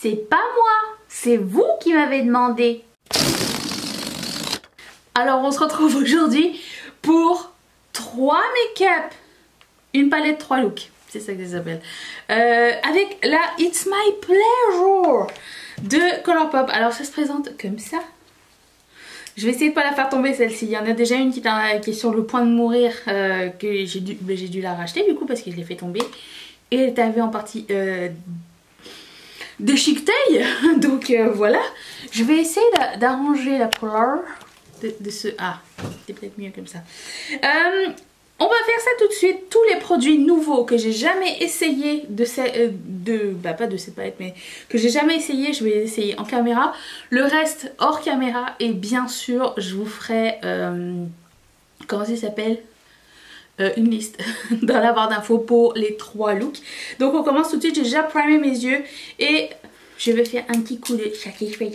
C'est pas moi, c'est vous qui m'avez demandé. Alors on se retrouve aujourd'hui pour 3 make-up. Une palette 3 looks, c'est ça que ça s'appelle. Avec la It's My Pleasure de Colourpop. Alors ça se présente comme ça. Je vais essayer de pas la faire tomber celle-ci. Il y en a déjà une qui est sur le point de mourir, que j'ai dû la racheter du coup parce que je l'ai fait tomber. Et elle était en partie déchiquetée. Donc voilà. Je vais essayer d'arranger la couleur de ce... Ah, c'est peut-être mieux comme ça. On va faire ça tout de suite. Tous les produits nouveaux que j'ai jamais essayé pas de cette palette, mais que j'ai jamais essayé, je vais les essayer en caméra. Le reste hors caméra, et bien sûr je vous ferai comment ça s'appelle, une liste dans la barre d'infos pour les 3 looks. Donc on commence tout de suite. J'ai déjà primé mes yeux et je vais faire un petit coup de satisfait.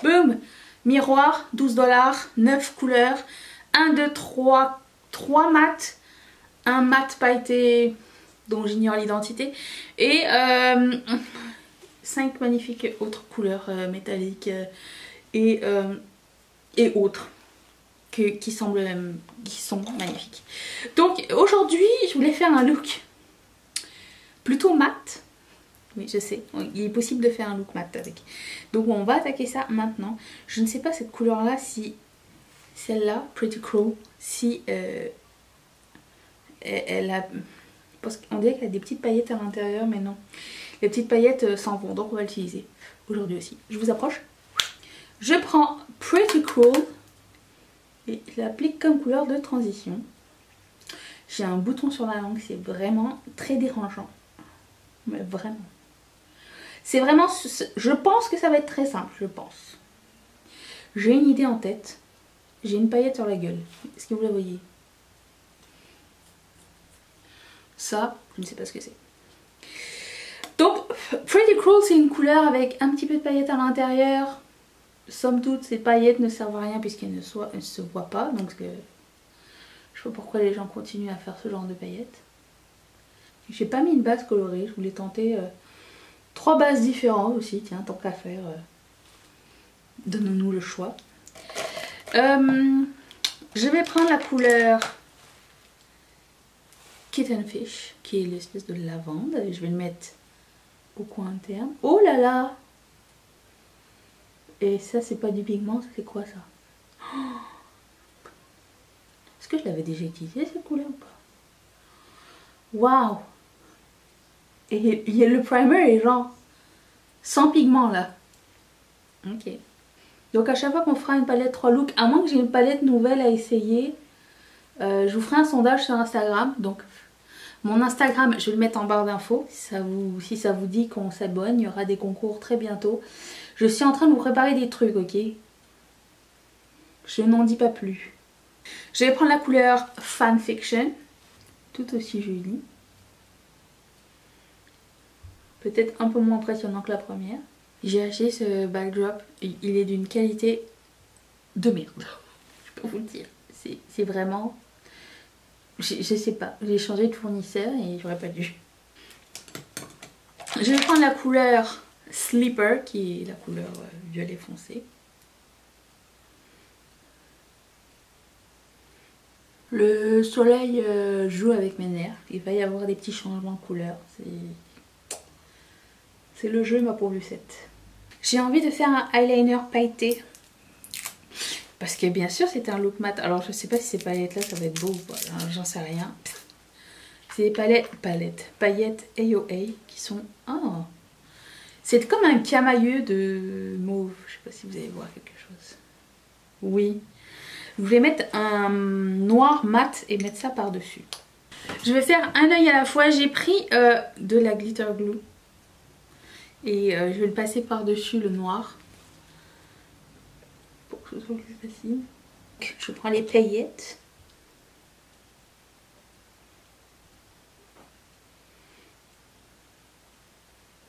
Boum. Miroir, 12 $, 9 couleurs. 1, 2, 3 mats, un mat pailleté dont j'ignore l'identité, et 5 magnifiques autres couleurs métalliques et autres qui sont magnifiques. Donc aujourd'hui je voulais faire un look plutôt mat. Oui, je sais, il est possible de faire un look mat avec. Donc on va attaquer ça maintenant. Je ne sais pas cette couleur là, si celle-là, Pretty Crow, si elle a... Parce qu'on dirait qu'elle a des petites paillettes à l'intérieur, mais non. Les petites paillettes s'en vont, donc on va l'utiliser aujourd'hui aussi. Je vous approche. Je prends Pretty Crow et je l'applique comme couleur de transition. J'ai un bouton sur la langue, c'est vraiment très dérangeant. Mais vraiment. C'est vraiment... Je pense que ça va être très simple, je pense. J'ai une idée en tête. J'ai une paillette sur la gueule. Est-ce que vous la voyez? Ça, je ne sais pas ce que c'est. Donc, Pretty Crow, c'est une couleur avec un petit peu de paillettes à l'intérieur. Somme toute, ces paillettes ne servent à rien puisqu'elles ne se voient pas. Donc, je ne sais pas pourquoi les gens continuent à faire ce genre de paillettes. J'ai pas mis une base colorée. Je voulais tenter 3 bases différentes aussi. Tiens, tant qu'à faire, donnons-nous le choix. Je vais prendre la couleur Kitten Fish, qui est l'espèce de lavande. Je vais le mettre au coin interne. Oh là là! Et ça, c'est pas du pigment, c'est quoi ça? Oh, est-ce que je l'avais déjà utilisé cette couleur ou pas? Waouh! Et le primer est genre sans pigment là. Ok. Donc à chaque fois qu'on fera une palette 3 looks, à moins que j'ai une palette nouvelle à essayer, je vous ferai un sondage sur Instagram. Donc mon Instagram, je vais le mettre en barre d'infos. Si ça vous dit qu'on s'abonne, il y aura des concours très bientôt. Je suis en train de vous préparer des trucs, ok? Je n'en dis pas plus. Je vais prendre la couleur Fanfiction, tout aussi jolie. Peut-être un peu moins impressionnant que la première. J'ai acheté ce backdrop, il est d'une qualité de merde, je peux vous le dire. C'est vraiment... Je sais pas, j'ai changé de fournisseur et j'aurais pas dû. Je vais prendre la couleur Sleeper, qui est la couleur violet foncé. Le soleil joue avec mes nerfs, il va y avoir des petits changements de couleur. C'est le jeu, ma pauvre Lucette. J'ai envie de faire un eyeliner pailleté. Parce que bien sûr c'est un look mat. Alors je sais pas si ces palettes là ça va être beau ou pas. J'en sais rien. C'est des paillettes AOA qui sont... Oh, c'est comme un camailleux de mauve. Je sais pas si vous allez voir quelque chose. Oui. Je voulais mettre un noir mat et mettre ça par dessus. Je vais faire un œil à la fois. J'ai pris de la glitter glue. Et je vais le passer par-dessus le noir. Pour que ce soit plus facile. Je prends les paillettes.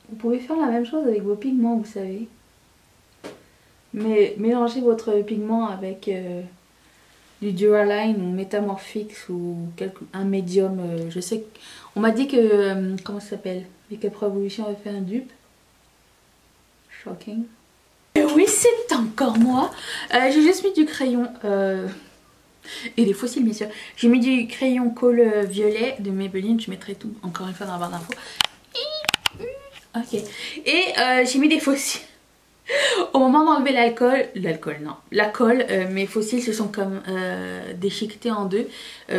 Vous pouvez faire la même chose avec vos pigments, vous savez. Mais mélangez votre pigment avec du Duraline ou Metamorphix ou un médium. Je sais qu'on m'a dit que... comment ça s'appelle? Et qu'après Evolution avait fait un dupe. Shocking. Et oui, c'est encore moi. J'ai juste mis du crayon. Et des fossiles, bien sûr. J'ai mis du crayon colle violet de Maybelline. Je mettrai tout, encore une fois, dans la barre d'infos. Ok. Et j'ai mis des fossiles. Au moment d'enlever la colle, mes fossiles se sont comme déchiquetés en deux.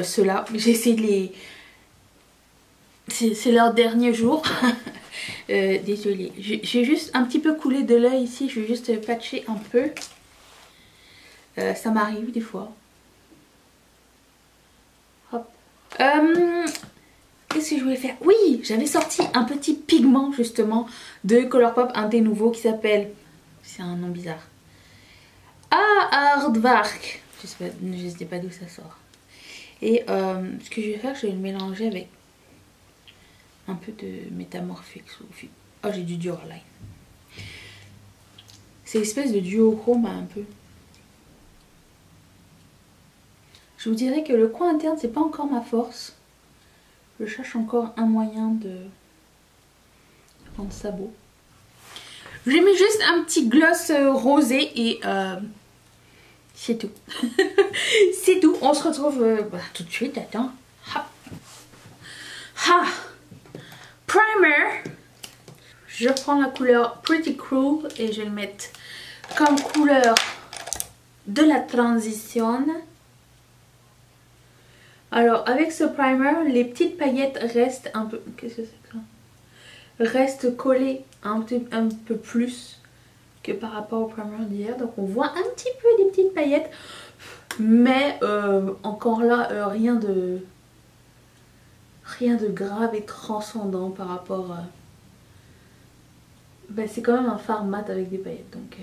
Ceux-là, j'ai essayé de les... C'est leur dernier jour. Désolée. J'ai juste un petit peu coulé de l'œil ici. Je vais juste patcher un peu. Ça m'arrive des fois. Hop. Qu'est-ce que je voulais faire? Oui, j'avais sorti un petit pigment justement de Colourpop, un des nouveaux qui s'appelle... C'est un nom bizarre. Aardvark. Je sais pas d'où ça sort. Et ce que je vais faire, je vais le mélanger avec un peu de Métamorphix. Oh, j'ai du Duoline. C'est une espèce de duochrome un peu. Je vous dirais que le coin interne, c'est pas encore ma force. Je cherche encore un moyen de rendre ça beau. J'ai mis juste un petit gloss rosé et c'est tout. C'est tout. On se retrouve tout de suite. Attends. Ha. Ha. Primer. Je prends la couleur Pretty Cruel et je vais le mettre comme couleur de la transition. Alors avec ce primer, les petites paillettes restent un peu... Qu'est-ce que c'est que ça? Restent collées un peu plus que par rapport au primer d'hier. Donc on voit un petit peu des petites paillettes. Mais encore là, rien de grave et transcendant par rapport... Ben, c'est quand même un fard mat avec des paillettes. Donc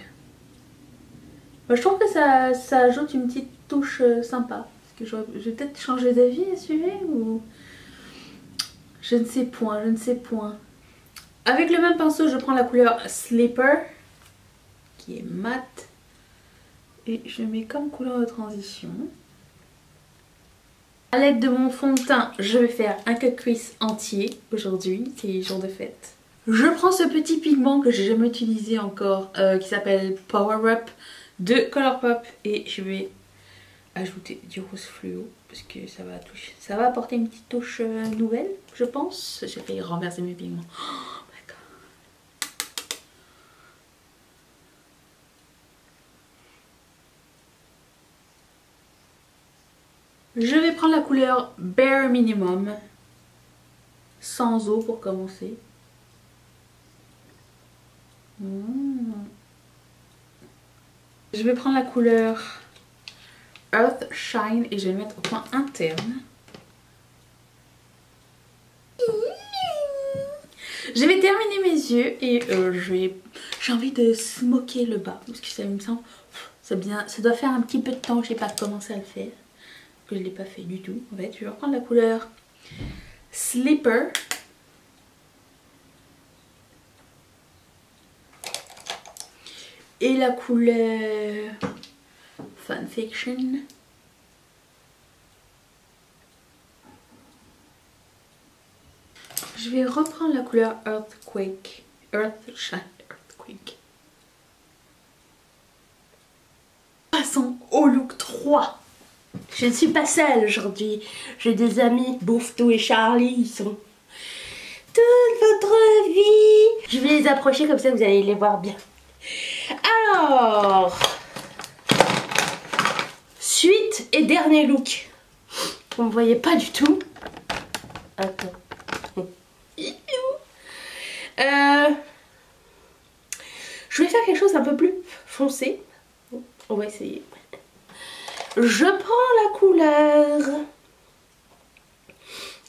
ben, je trouve que ça ajoute une petite touche sympa. Que je vais peut-être changer d'avis à ce sujet ou... Je ne sais point, je ne sais point. Avec le même pinceau, je prends la couleur Sleeper, qui est mat. Et je mets comme couleur de transition. A l'aide de mon fond de teint, je vais faire un cut crease entier aujourd'hui, c'est jour de fête. Je prends ce petit pigment que j'ai jamais utilisé encore, qui s'appelle Power Up de Colourpop. Et je vais ajouter du rose fluo parce que ça va apporter une petite touche nouvelle, je pense. J'ai failli renverser mes pigments. Oh, d'accord. Je vais prendre la couleur Bare Minimum sans eau pour commencer. Je vais prendre la couleur Earth Shine et je vais le mettre au coin interne. Je vais terminer mes yeux et j'ai envie de smoker le bas parce que ça me semble bien. Ça doit faire un petit peu de temps que j'ai pas commencé à le faire, que je l'ai pas fait du tout. En fait, je vais reprendre la couleur Sleeper. Et la couleur Fanfiction. Je vais reprendre la couleur Earthquake. Earthshine. Earthquake. Passons au look 3. Je ne suis pas seule aujourd'hui. J'ai des amis, Bouffetou et Charlie. Ils sont toute votre vie. Je vais les approcher comme ça vous allez les voir bien. Alors, suite et dernier look. Vous ne me voyez pas du tout. Attends. Je vais faire quelque chose d'un peu plus foncé. On va essayer. Je prends la couleur.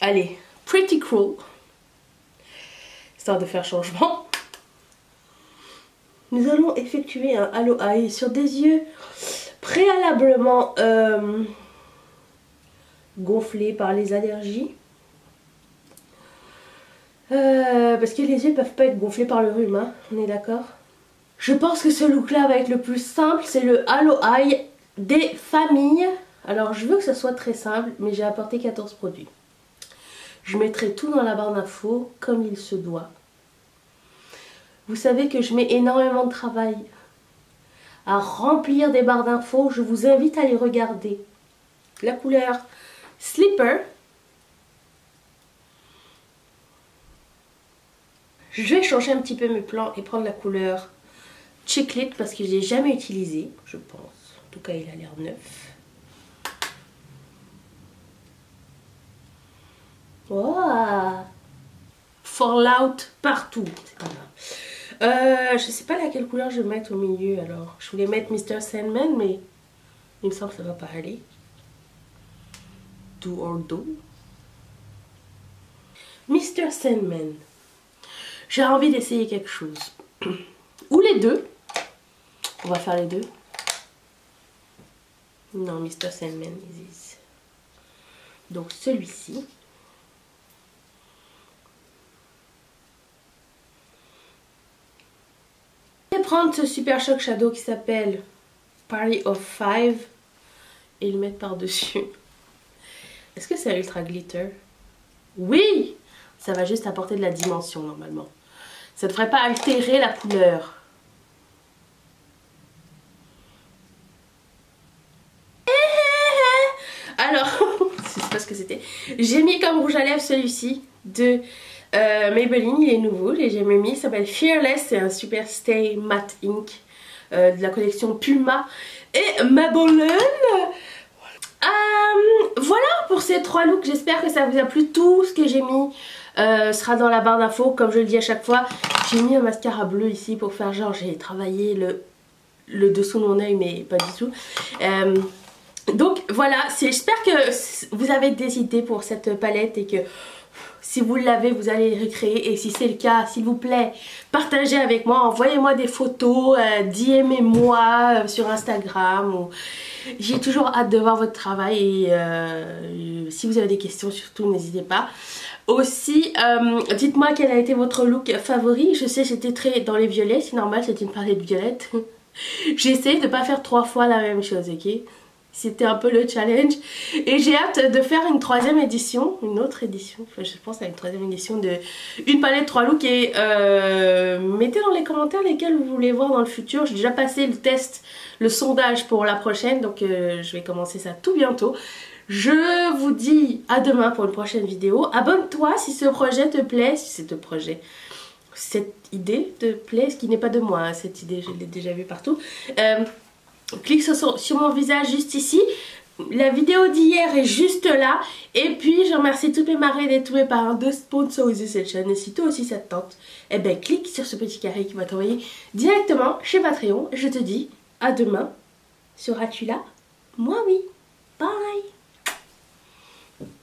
Allez, Pretty Cruel. Histoire de faire changement. Nous allons effectuer un halo eye sur des yeux préalablement gonflés par les allergies. Parce que les yeux ne peuvent pas être gonflés par le rhume, hein, on est d'accord? Je pense que ce look là va être le plus simple, c'est le halo eye des familles. Alors je veux que ça soit très simple, mais j'ai apporté 14 produits. Je mettrai tout dans la barre d'infos comme il se doit. Vous savez que je mets énormément de travail à remplir des barres d'infos. Je vous invite à les regarder. La couleur Slipper. Je vais changer un petit peu mes plans et prendre la couleur Chiclet parce que je l'ai jamais utilisé, je pense. En tout cas, il a l'air neuf. Wow. Fallout partout. C'est pas grave. Je sais pas laquelle couleur je vais mettre au milieu alors. Je voulais mettre Mr. Sandman, mais il me semble que ça va pas aller. Do or do. Mr. Sandman. J'ai envie d'essayer quelque chose. Ou les deux. On va faire les deux. Non, Mr. Sandman, is. Donc celui-ci. Je vais prendre ce Super Shock Shadow qui s'appelle Party of Five et le mettre par-dessus. Est-ce que c'est ultra glitter? Oui! Ça va juste apporter de la dimension normalement. Ça ne devrait pas altérer la couleur. Alors, je sais pas ce que c'était. J'ai mis comme rouge à lèvres celui-ci de Maybelline, il est nouveau, j'ai jamais mis. Il s'appelle Fearless, c'est un Super Stay Matte Ink de la collection Puma et Maybelline. Voilà pour ces 3 looks, j'espère que ça vous a plu. Tout ce que j'ai mis sera dans la barre d'infos, comme je le dis à chaque fois. J'ai mis un mascara bleu ici pour faire genre j'ai travaillé le dessous de mon œil, mais pas du tout. Donc voilà, j'espère que vous avez des idées pour cette palette et que si vous l'avez, vous allez les recréer. Et si c'est le cas, s'il vous plaît, partagez avec moi, envoyez-moi des photos, DM-moi sur Instagram. Ou... J'ai toujours hâte de voir votre travail et si vous avez des questions, surtout n'hésitez pas. Aussi, dites-moi quel a été votre look favori. Je sais, j'étais très dans les violets, c'est normal, c'est une palette violette. J'essaie de ne pas faire 3 fois la même chose, ok? C'était un peu le challenge. Et j'ai hâte de faire une 3e édition, une autre édition, enfin, je pense à une 3e édition de une palette 3 looks. Et mettez dans les commentaires lesquels vous voulez voir dans le futur. J'ai déjà passé le test, le sondage pour la prochaine, donc je vais commencer ça tout bientôt. Je vous dis à demain pour une prochaine vidéo. Abonne-toi si ce projet te plaît, si c'est cette idée te plaît, ce qui n'est pas de moi, hein, cette idée, je l'ai déjà vue partout. Clique sur mon visage juste ici. La vidéo d'hier est juste là. Et puis je remercie toutes mes marraines et tous mes parents de sponsoriser cette chaîne. Et si toi aussi ça te tente, eh ben clique sur ce petit carré qui va t'envoyer directement chez Patreon. Je te dis à demain. Seras-tu là? Moi oui.